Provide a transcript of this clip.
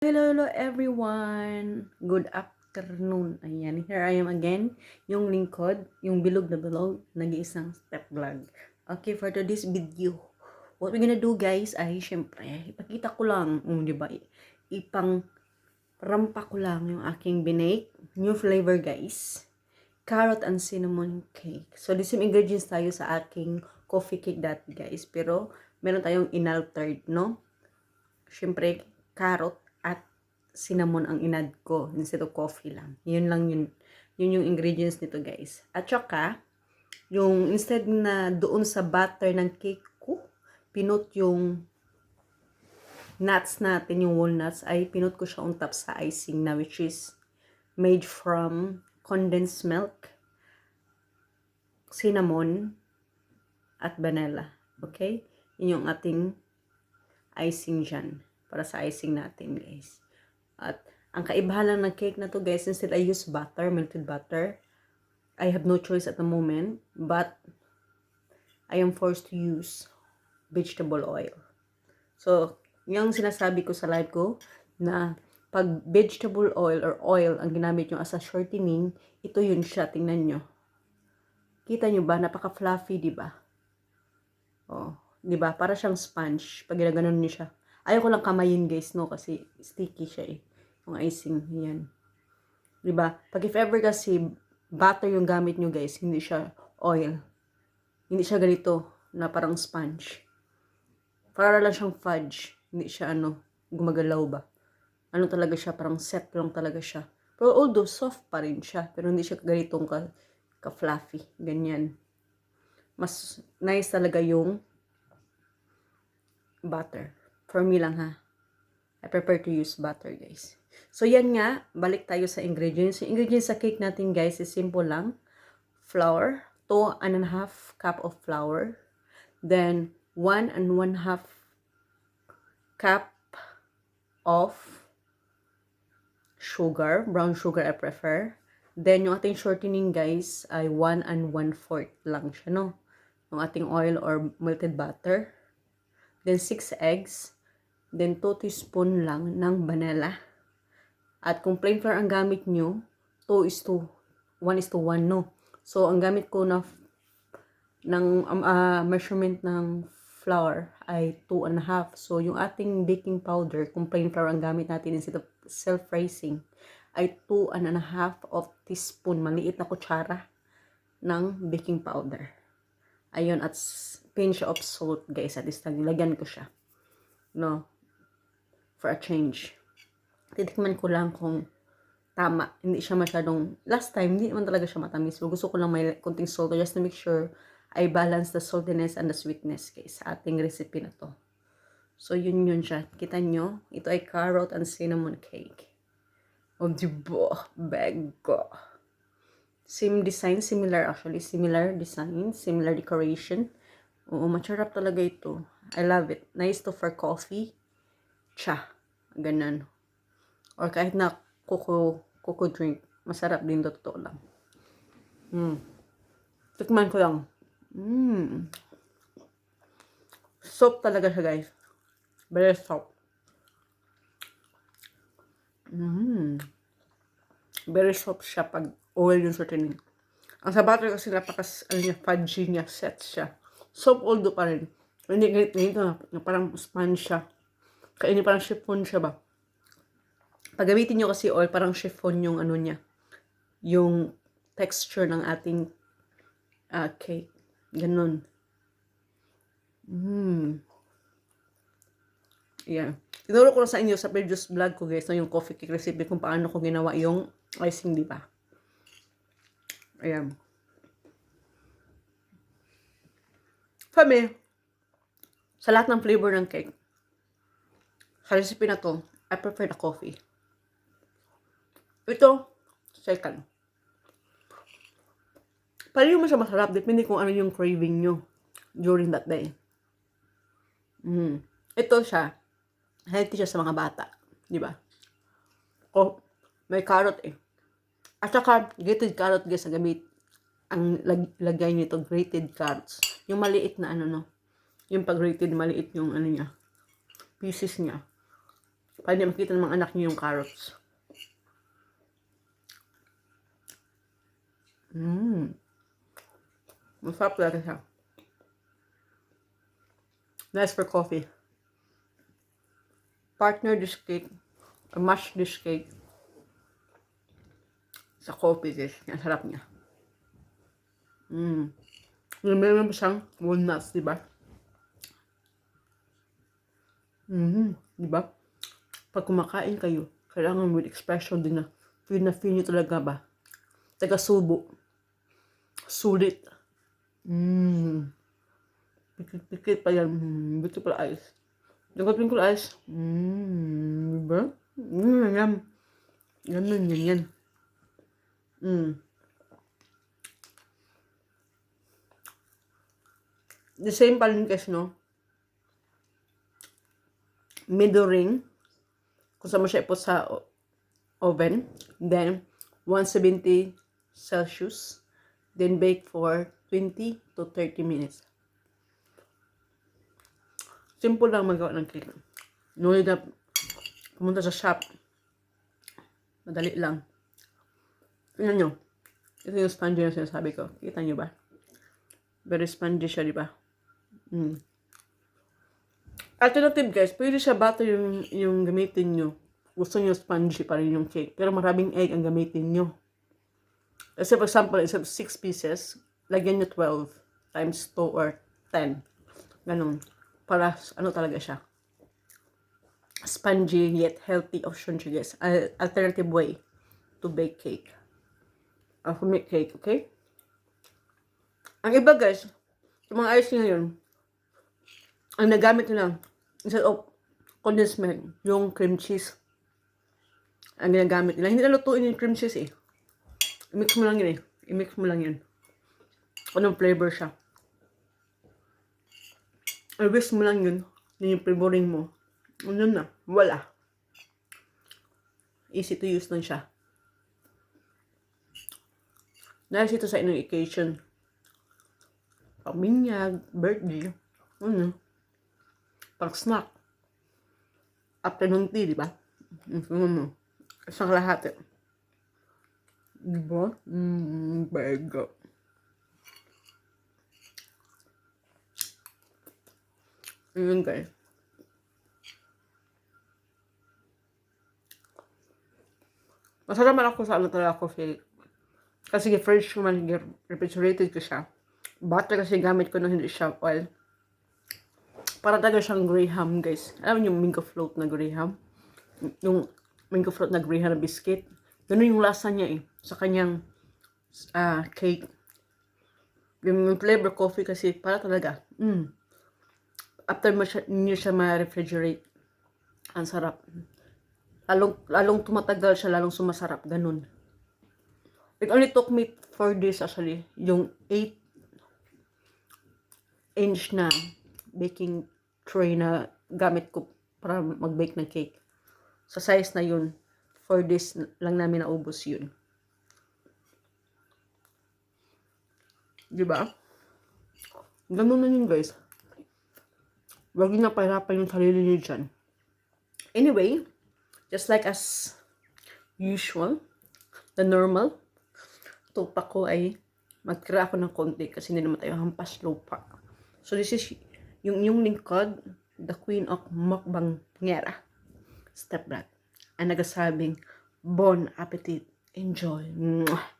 Hello everyone! Good afternoon. Ayan, here I am again. Yung lingkod, yung bilog na bilog, nag-iisang step vlog. Okay, for today's video, what we're gonna do guys ay, syempre, ipakita ko lang, di ba? Ipang rampa ko lang yung aking binake. New flavor guys. Carrot and cinnamon cake. So, the same ingredients tayo sa aking coffee cake dati guys. Pero, meron tayong inaltered, no? Syempre, carrot at cinnamon ang inad ko instead of coffee lang. Yun lang yun. Yun yung ingredients nito guys. At saka, yung instead na doon sa butter ng cake ko, pinut yung nuts natin, yung walnuts, ay pinut ko siya on top sa icing na which is made from condensed milk, cinnamon, at vanilla. Okay? Yun yung ating icing dyan. Para sa icing natin guys. At ang kaibahan lang ng cake na to guys, instead I use butter, melted butter. I have no choice at the moment, but I am forced to use vegetable oil. So, yung sinasabi ko sa live ko, na pag vegetable oil or oil ang ginamit nyo as a shortening, ito yun siya, tingnan nyo. Kita nyo ba? Napaka-fluffy, di ba? Oh, di ba? Para siyang sponge. Pag ginaganon nyo siya. Ayaw ko lang kamayin guys, no? Kasi sticky siya eh. Yung icing, yan. Diba? Pag if ever kasi butter yung gamit nyo guys, hindi siya oil. Hindi siya ganito na parang sponge. Para lang siyang fudge. Hindi siya gumagalaw ba. Ano talaga siya, parang set lang talaga siya. Pero although soft pa rin siya, pero hindi siya ganitong ka-fluffy. Ganyan. Mas nice talaga yung butter. For me lang ha. I prefer to use butter guys. So yan nga, balik tayo sa ingredients. Yung ingredients sa cake natin guys is simple lang. Flour, 2.5 cup of flour. Then 1.5 cup of sugar, brown sugar I prefer. Then yung ating shortening guys ay 1.1/4 lang siya, no? Yung ating oil or melted butter. Then 6 eggs. Then 2 teaspoon lang ng vanilla. At kung plain flour ang gamit nyo, 1:1, no? So, ang gamit ko na ng measurement ng flour ay 2.5. So, yung ating baking powder, kung plain flour ang gamit natin instead of self-raising, ay 2.5 of teaspoon, maliit na kutsara ng baking powder. Ayun, at pinch of salt, guys. At least, lagyan ko siya. No? For a change. Titikman ko lang kung tama. Hindi siya masyadong, last time, hindi naman talaga siya matamis. So, gusto ko lang may konting salt just to make sure I balance the saltiness and the sweetness guys sa ating recipe na to. So, yun siya. Kita nyo, ito ay carrot and cinnamon cake. O, diba? Bag ko. Same design, similar actually. Similar design, similar decoration. Oo, macharap talaga ito. I love it. Nice to for coffee. Cha. Ganun. Or kahit na coco drink. Masarap din to, totoo lang. Tikman ko lang. Soft talaga siya, guys. Very soft. Very soft siya pag oil yung shortening. Ang sa butter kasi fudgy niya, set siya. Soft although pa rin. Hindi ganito na parang sponge siya. Kaya ini parang chiffon siya ba? Pag gamitin nyo kasi oil, parang chiffon yung niya. Yung texture ng ating cake. Ganun. Yeah. Tinuro ko na sa inyo sa previous vlog ko guys, yung coffee cake recipe kung paano ko ginawa yung icing, di ba? Ayan. For me, sa lahat ng flavor ng cake, sa recipe na to, I prefer the coffee. Ito, second. Pareho mo siya masarap, depende kung ano yung craving nyo during that day. Ito siya, healthy siya sa mga bata, di ba? O, may carrot eh. At saka, grated carrot guys, ang gamit. Ang lagay nito, grated carrots. Yung maliit na no. Yung pag-grated, maliit yung niya. Pieces niya. Para hindi makita ng mga anak niyo yung carrots. Masarap talaga siya. Nice for coffee. Partner this cake, or mash this cake sa coffee dish. Ang sarap niya. Meron pa siyang walnuts, di ba? Di ba? Pag kumakain kayo, kailangan with expression din na feel nyo talaga ba? Taga-subo. Sulit. Pikit pa yan. Beautiful eyes. Twinkle eyes. Diba? Yan. Ganun yan. The same pa rin kasi, no? Middle ring. Kung saan mo siya ipot sa oven. Then, 170 Celsius. Then, bake for 20 to 30 minutes. Simple lang magawa ng cake. No need na pumunta sa shop. Madali lang. Tingnan nyo. Ito yung spongy na sinasabi ko. Kita nyo ba? Very spongy siya, di ba? Alternative guys, pwede siya butter yung gamitin nyo. Gusto nyo spongy pa rin yung cake. Pero maraming egg ang gamitin nyo. Kasi for example, instead of 6 pieces, lagyan nyo 12 times 2 or 10. Ganon. Para ano talaga siya. Spongy yet healthy option siya guys. Alternative way to bake cake. Or to make cake, okay? Ang iba guys, yung mga icing ngayon, ang nagamit nila, instead of condensed milk, yung cream cheese. Ang ginagamit nila. Hindi na lutuin yung cream cheese eh. I-mix mo lang yun eh. I-mix mo lang yun. Anong flavor siya. I-whisk mo lang yun. Yun yung flavoring mo. Ano na. Wala. Easy to use lang siya. Dahil ito sa inyong occasion. Pagbinyag, birthday. Ano. Pang snack. Afternoon tea, di ba? Isang lahat eh. Diba? Burger. Yun guys. Masarap man ako sa ano talaga coffee. Kasi fresh man, refrigerated ko siya. Butter kasi gamit ko na hindi siya oil. Para talaga siyang graham guys. Alam niyo yung mango float na graham? Yung mango float na graham na biscuit. Ganun yung lasa niya eh. Sa kanyang cake. Yung flavor coffee kasi para talaga. After niyo siya ma-refrigerate, ang sarap. Lalong tumatagal siya, lalong sumasarap. Ganun. It only took me 4 days actually. Yung 8-inch na baking tray na gamit ko para mag-bake ng cake. Sa size na yun, 4 days lang namin naubos yun. Diba? Ganun na yun guys. Huwag nyo na pahirapan yung sarili nyo dyan. Anyway, just like as usual, the normal, tupa ko ay magtira ako ng konti kasi hindi naman tayo hampas lupa. So this is yung lingkod, the queen of mukbang ngera, Step Brad, ang nagasabing, bon appetit, enjoy. Mwah!